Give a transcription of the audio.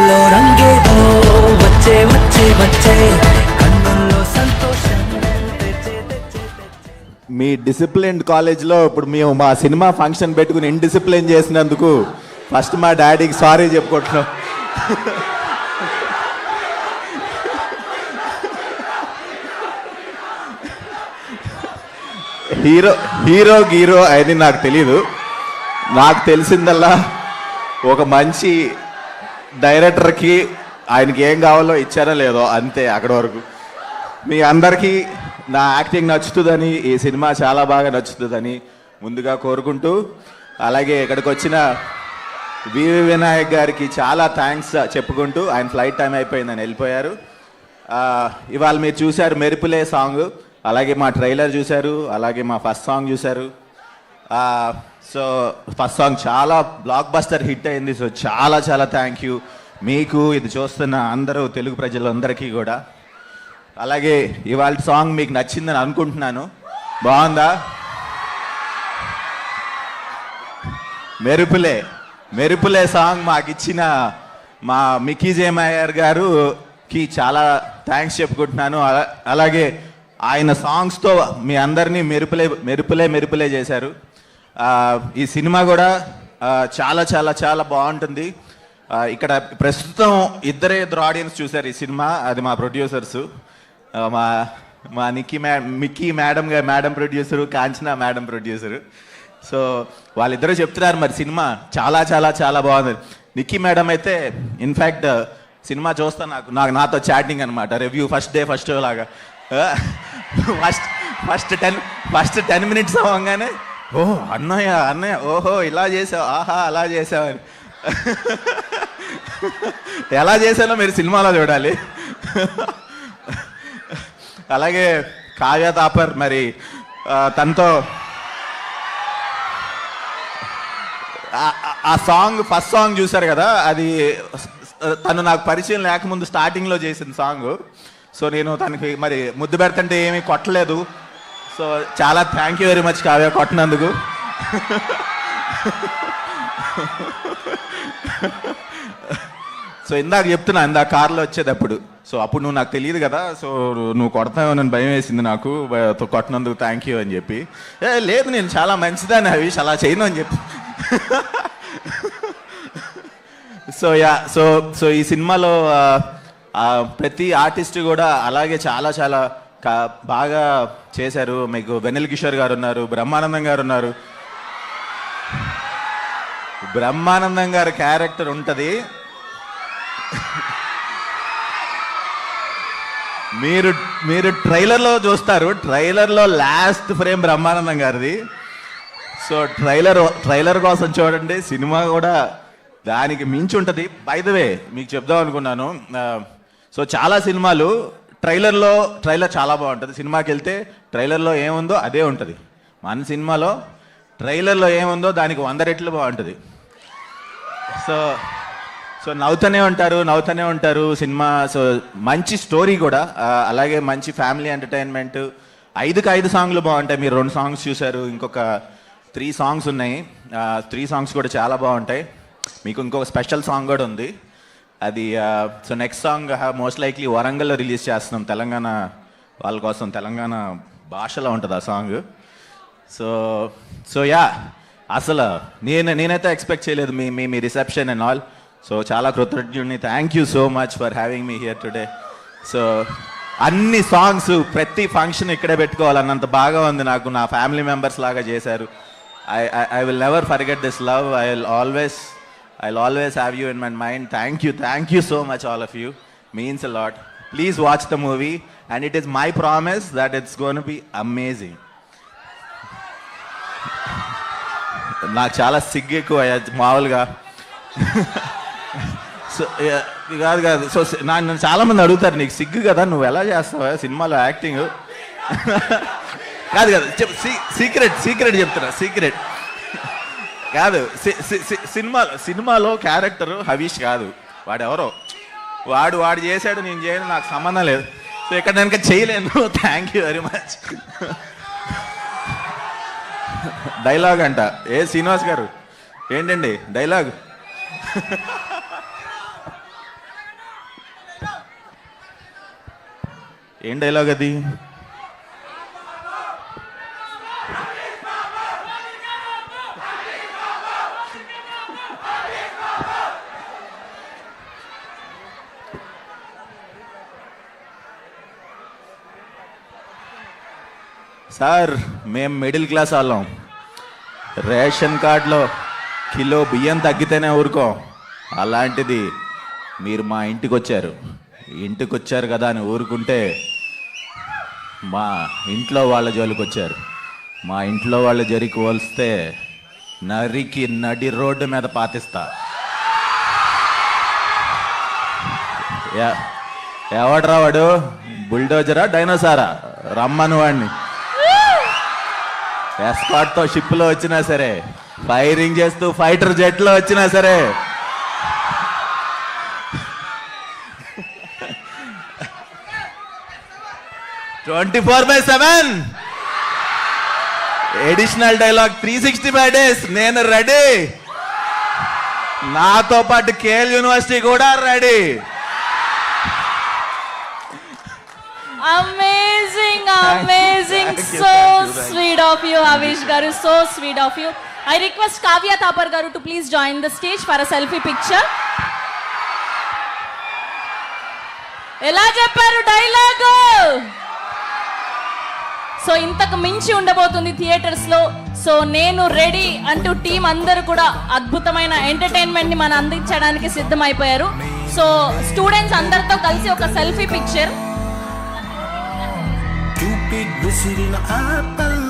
రంగుల్లో రంగేదో వచ్చే వచ్చే వచ్చే కన్నుల్లో సంతోషం తెచ్చే తెచ్చే తెచ్చే. మీ డిసిప్లిన్ కాలేజ్లో ఇప్పుడు మేము మా సినిమా ఫంక్షన్ పెట్టుకుని ఇన్డిసిప్లిన్ చేసినందుకు ఫస్ట్ మా డాడీకి సారీ చెప్పుకుంటున్నాం. హీరో గీరో అని నాకు తెలీదు. నాకు తెలిసిందల్లా ఒక మంచి డైరెక్టర్కి ఆయనకి ఏం కావాలో ఇచ్చారో లేదో అంతే, అక్కడ వరకు. మీ అందరికీ నా యాక్టింగ్ నచ్చుతుందని, ఈ సినిమా చాలా బాగా నచ్చుతుందని ముందుగా కోరుకుంటూ, అలాగే ఇక్కడికి వచ్చిన వివి వినాయక్ గారికి చాలా థ్యాంక్స్ చెప్పుకుంటూ, ఆయన ఫ్లైట్ టైం అయిపోయిందని వెళ్ళిపోయారు. ఇవాళ మీరు చూశారు మెరుపులే సాంగ్, అలాగే మా ట్రైలర్ చూశారు, అలాగే మా ఫస్ట్ సాంగ్ చూశారు. సో ఫస్ట్ సాంగ్ చాలా బ్లాక్ బస్టర్ హిట్ అయింది. సో చాలా చాలా థ్యాంక్ యూ మీకు, ఇది చూస్తున్న అందరూ తెలుగు ప్రజలందరికీ కూడా. అలాగే ఇవాళ సాంగ్ మీకు నచ్చిందని అనుకుంటున్నాను. బాగుందా? మెరుపులే సాంగ్ మాకు ఇచ్చిన మా మిక్కీ జేమయ్యర్ గారుకి చాలా థ్యాంక్స్ చెప్పుకుంటున్నాను. అలాగే ఆయన సాంగ్స్తో మీ అందరినీ మెరుపులే చేశారు. ఈ సినిమా కూడా చాలా చాలా చాలా బాగుంటుంది. ఇక్కడ ప్రస్తుతం ఇద్దరు ఆడియన్స్ చూశారు ఈ సినిమా, అది మా ప్రొడ్యూసర్సు, మా Mickey madam producer, Kanchana madam producer. So వాళ్ళిద్దరూ చెప్తున్నారు మరి సినిమా చాలా చాలా చాలా బాగుంది. నిక్కీ మేడం అయితే ఇన్ఫ్యాక్ట్ సినిమా చూస్తా నాతో చాటింగ్ అనమాట, రివ్యూ ఫస్ట్ షో లాగా. ఫస్ట్ 10 minutes అవ్వగానే ఓహో అన్నయ్య ఓహో ఇలా చేసావు, ఆహా అలా చేసావు అని. ఎలా చేశానో మీరు సినిమాలో చూడాలి. అలాగే కావ్య తాపర్, మరి తనతో ఆ సాంగ్ ఫస్ట్ సాంగ్ చూసారు కదా, అది తను నాకు పరిచయం లేకముందు స్టార్టింగ్లో చేసిన సాంగ్. సో నేను తనకి మరి ముద్దు పెడుతుంటే ఏమీ కొట్టలేదు. సో చాలా thank you very much Kavya, కొట్టినందుకు. సో ఇందాక కార్లో వచ్చేటప్పుడు, సో అప్పుడు నువ్వు నాకు తెలియదు కదా, సో నువ్వు కొడతావని భయం వేసింది నాకు, కొట్టినందుకు థ్యాంక్ యూ అని చెప్పి. లేదు నేను చాలా మంచిదాన్ని హరీష్, అలా చేయను అని చెప్పి. సో ఈ సినిమాలో ప్రతి ఆర్టిస్ట్ కూడా అలాగే చాలా చాలా బాగా చేశారు. మీకు వెన్నెల కిషోర్ గారు ఉన్నారు, బ్రహ్మానందం గారు ఉన్నారు. బ్రహ్మానందం గారి క్యారెక్టర్ ఉంటుంది, మీరు ట్రైలర్లో చూస్తారు. ట్రైలర్లో లాస్ట్ ఫ్రేమ్ బ్రహ్మానందం గారిది. సో ట్రైలర్ కోసం చూడండి, సినిమా కూడా దానికి మించి ఉంటుంది. బై ద వే మీకు చెప్దాం అనుకున్నాను, సో చాలా సినిమాలు ట్రైలర్ చాలా బాగుంటుంది, సినిమాకి వెళ్తే ట్రైలర్లో ఏముందో అదే ఉంటుంది. మన సినిమాలో ట్రైలర్లో ఏముందో దానికి 100 రెట్లు బాగుంటుంది. సో నవ్వుతూనే ఉంటారు సినిమా. సో మంచి స్టోరీ కూడా, అలాగే మంచి ఫ్యామిలీ ఎంటర్టైన్మెంట్. 5 సాంగ్లు బాగుంటాయి. మీరు 2 సాంగ్స్ చూశారు, ఇంకొక 3 సాంగ్స్ ఉన్నాయి. 3 సాంగ్స్ కూడా చాలా బాగుంటాయి. మీకు ఇంకొక స్పెషల్ సాంగ్ కూడా ఉంది, అది so next song most likely వరంగల్లో రిలీజ్ చేస్తున్నాం, తెలంగాణ వాళ్ళ కోసం. తెలంగాణ భాషలో ఉంటుంది ఆ సాంగ్. సో అసలు నేనైతే ఎక్స్పెక్ట్ చేయలేదు మీ రిసెప్షన్ అండ్ ఆల్. సో చాలా కృతజ్ఞుడిని. Thank you so much for having me here today. So అన్ని సాంగ్స్ ప్రతి ఫంక్షన్ ఇక్కడే పెట్టుకోవాలన్నంత బాగా ఉంది నాకు. నా ఫ్యామిలీ మెంబర్స్ లాగా చేశారు. I will never forget this love. I'll always have you in my mind. Thank you so much, all of you. Means a lot. Please watch the movie, and it is my promise that it's going to be amazing. నాకు చాలా సిగ్గు ఎక్కువ మామూలుగా. So కాదు. So నన్ను చాలా మంది అడుగుతారు, నీకు సిగ్గు కదా, నువ్వు ఎలా చేస్తావా సినిమాలో యాక్టింగ్? కాదు సీక్రెట్ చెప్తున్నా, సీక్రెట్ కాదు. సినిమాలో క్యారెక్టర్ హరీష్ కాదు, వాడెవరో వాడు చేశాడు, నేను చేయను, నాకు సంబంధం లేదు. సో ఇక్కడ నేను చేయలేను. Thank you very much. Dialogue అంట. శ్రీనివాస్ గారు ఏంటండి డైలాగ్? ఏం డైలాగ్ అది? సార్ మేము మిడిల్ క్లాస్ వాళ్ళం, రేషన్ కార్డులో కిలో బియ్యం తగ్గితేనే ఊరుకోం. అలాంటిది మీరు మా ఇంటికి వచ్చారు కదా అని ఊరుకుంటే మా ఇంట్లో వాళ్ళ జోలికి వచ్చారు. మా ఇంట్లో వాళ్ళ జరికి పోల్స్తే నరికి నడి రోడ్డు మీద పాతిస్తా. ఎవడ్రా వాడు? బుల్డోజరా డైనోసారా? రమ్మను వాడిని. ఎస్కాట్తో షిప్లో వచ్చినా సరే, ఫైరింగ్ చేస్తూ ఫైటర్ జెట్లో వచ్చినా సరే, "24/7 ఎడిషనల్ డైలాగ్ 365 days నేను రెడీ. నాతో పాటు కేఎల్ యూనివర్సిటీ కూడా ready." Amazing. Thank you, So thank you. sweet of you, Avish garu. So sweet of you. I request Kavya Thapar garu to please join the stage for a selfie picture. ఎలా చెప్పారు dialogue? So ఇంతకు మించి ఉండబోతుంది theatres లో. So నేను ready అంటూ team అందరూ కూడా అద్భుతమైన ఎంటర్టైన్మెంట్ ని మనం అందించడానికి సిద్ధమైపోయారు. సో స్టూడెంట్స్ అందరితో కలిసి ఒక సెల్ఫీ పిక్చర్. Cupid విసిరిన ఆపల్